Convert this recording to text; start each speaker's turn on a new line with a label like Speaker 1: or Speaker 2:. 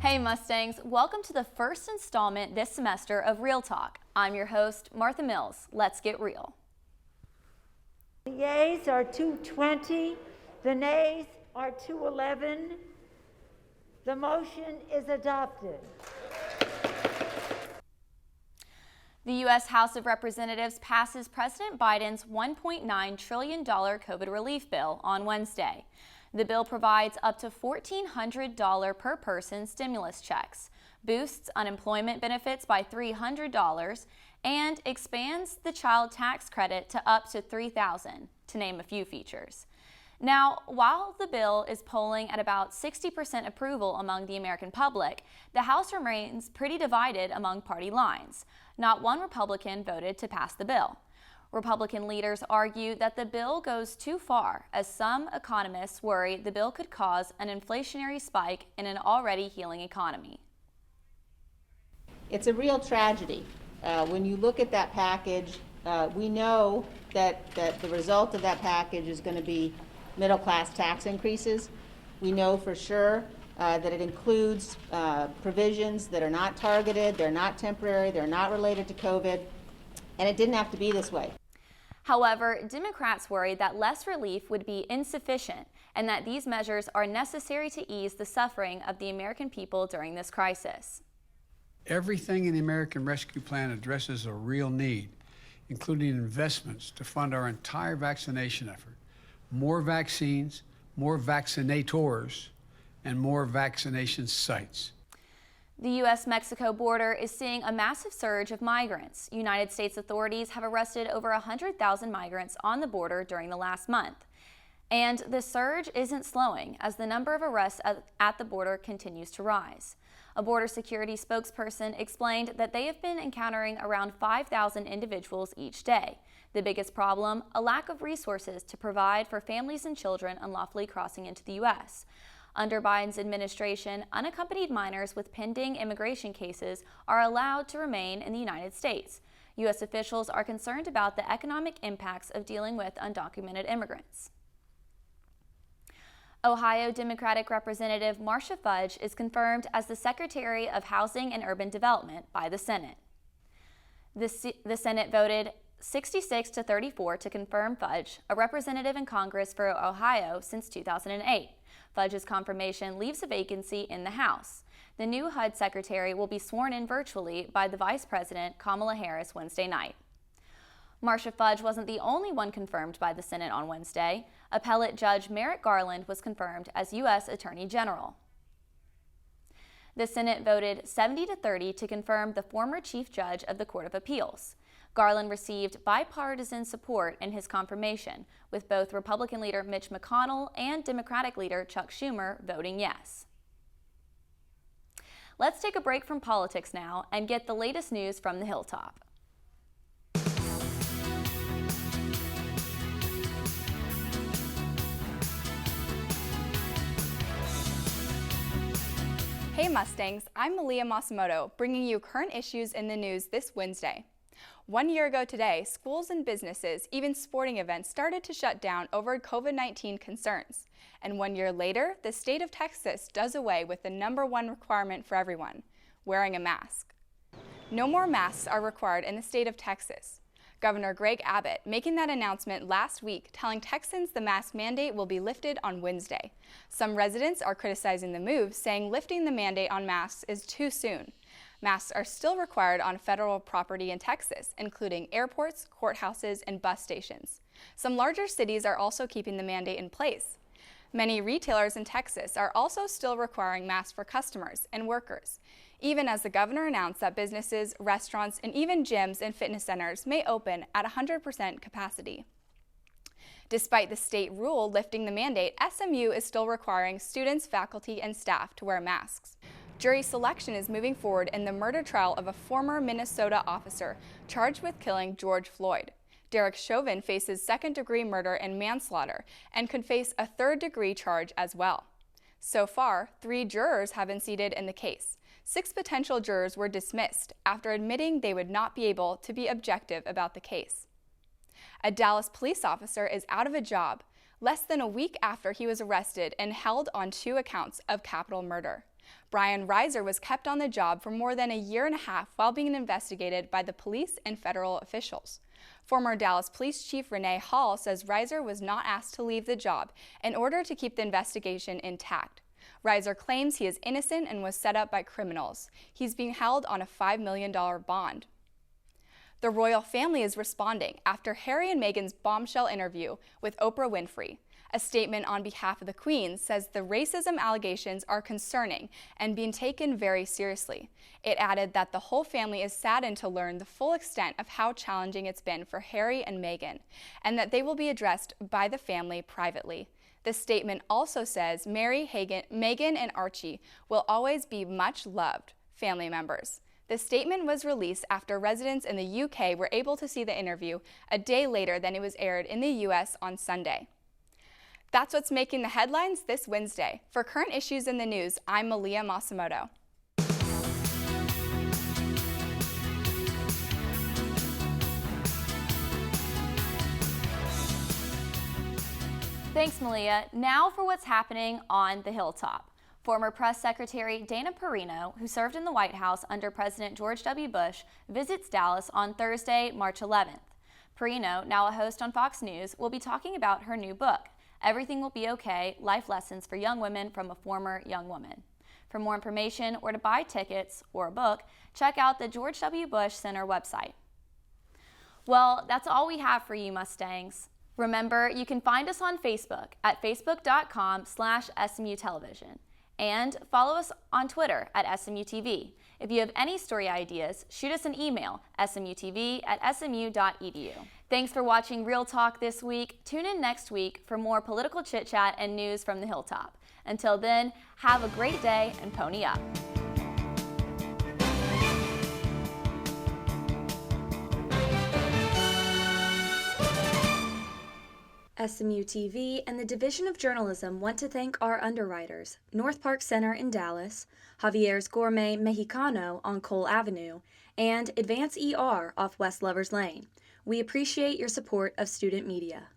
Speaker 1: Hey Mustangs, welcome to the first installment this semester of Real Talk. I'm your host, Martha Mills. Let's get real.
Speaker 2: The yeas are 220, the nays are 211. The motion is adopted.
Speaker 1: The U.S. House of Representatives passes President Biden's $1.9 trillion COVID relief bill on Wednesday. The bill provides up to $1,400 per person stimulus checks, boosts unemployment benefits by $300, and expands the child tax credit to up to $3,000, to name a few features. Now, while the bill is polling at about 60% approval among the American public, the House remains pretty divided among party lines. Not one Republican voted to pass the bill. Republican leaders argue that the bill goes too far, as some economists worry the bill could cause an inflationary spike in an already healing economy.
Speaker 3: It's a real tragedy. When you look at that package, we know that the result of that package is going to be middle-class tax increases. We know for sure that it includes provisions that are not targeted, they're not temporary, they're not related to COVID, and it didn't have to be this way.
Speaker 1: However, Democrats worry that less relief would be insufficient and that these measures are necessary to ease the suffering of the American people during this crisis.
Speaker 4: Everything in the American Rescue Plan addresses a real need, including investments to fund our entire vaccination effort, more vaccines, more vaccinators, and more vaccination sites.
Speaker 1: The U.S.-Mexico border is seeing a massive surge of migrants. United States authorities have arrested over 100,000 migrants on the border during the last month. And the surge isn't slowing as the number of arrests at the border continues to rise. A border security spokesperson explained that they have been encountering around 5,000 individuals each day. The biggest problem, a lack of resources to provide for families and children unlawfully crossing into the U.S. Under Biden's administration, unaccompanied minors with pending immigration cases are allowed to remain in the United States. U.S. officials are concerned about the economic impacts of dealing with undocumented immigrants. Ohio Democratic Representative Marcia Fudge is confirmed as the Secretary of Housing and Urban Development by the Senate. The Senate voted 66-34 to confirm Fudge, a representative in Congress for Ohio since 2008. Fudge's confirmation leaves a vacancy in the House. The new HUD secretary will be sworn in virtually by the Vice President, Kamala Harris, Wednesday night. Marcia Fudge wasn't the only one confirmed by the Senate on Wednesday. Appellate Judge Merrick Garland was confirmed as U.S. Attorney General. The Senate voted 70-30 to confirm the former Chief Judge of the Court of Appeals. Garland received bipartisan support in his confirmation, with both Republican leader Mitch McConnell and Democratic leader Chuck Schumer voting yes. Let's take a break from politics now and get the latest news from the Hilltop.
Speaker 5: Hey Mustangs, I'm Melia Masumoto, bringing you current issues in the news this Wednesday. 1 year ago today, schools and businesses, even sporting events, started to shut down over COVID-19 concerns. And 1 year later, the state of Texas does away with the #1 requirement for everyone, wearing a mask. No more masks are required in the state of Texas. Governor Greg Abbott making that announcement last week, telling Texans the mask mandate will be lifted on Wednesday. Some residents are criticizing the move, saying lifting the mandate on masks is too soon. Masks are still required on federal property in Texas, including airports, courthouses, and bus stations. Some larger cities are also keeping the mandate in place. Many retailers in Texas are also still requiring masks for customers and workers, even as the governor announced that businesses, restaurants, and even gyms and fitness centers may open at 100% capacity. Despite the state rule lifting the mandate, SMU is still requiring students, faculty, and staff to wear masks. Jury selection is moving forward in the murder trial of a former Minnesota officer charged with killing George Floyd. Derek Chauvin faces second-degree murder and manslaughter and could face a third-degree charge as well. So far, 3 jurors have been seated in the case. 6 potential jurors were dismissed after admitting they would not be able to be objective about the case. A Dallas police officer is out of a job less than a week after he was arrested and held on 2 accounts of capital murder. Brian Reiser was kept on the job for more than a year and a half while being investigated by the police and federal officials. Former Dallas Police Chief Renee Hall says Reiser was not asked to leave the job in order to keep the investigation intact. Reiser claims he is innocent and was set up by criminals. He's being held on a $5 million bond. The royal family is responding after Harry and Meghan's bombshell interview with Oprah Winfrey. A statement on behalf of the Queen says the racism allegations are concerning and being taken very seriously. It added that the whole family is saddened to learn the full extent of how challenging it's been for Harry and Meghan, and that they will be addressed by the family privately. The statement also says Meghan and Archie will always be much loved family members. The statement was released after residents in the UK were able to see the interview a day later than it was aired in the US on Sunday. That's what's making the headlines this Wednesday. For current issues in the news, I'm Melia Masumoto.
Speaker 1: Thanks, Melia. Now for what's happening on the Hilltop. Former Press Secretary Dana Perino, who served in the White House under President George W. Bush, visits Dallas on Thursday, March 11th. Perino, now a host on Fox News, will be talking about her new book, Everything Will Be Okay, Life Lessons for Young Women from a Former Young Woman. For more information or to buy tickets or a book, check out the George W. Bush Center website. Well, that's all we have for you, Mustangs. Remember, you can find us on Facebook at facebook.com/SMU-Television and follow us on Twitter at SMU-TV. If you have any story ideas, shoot us an email, smutv@smu.edu. Thanks for watching Real Talk this week. Tune in next week for more political chit-chat and news from the Hilltop. Until then, have a great day and pony up. SMU-TV and the Division of Journalism want to thank our underwriters, North Park Center in Dallas, Javier's Gourmet Mexicano on Cole Avenue, and Advance ER off West Lovers Lane. We appreciate your support of student media.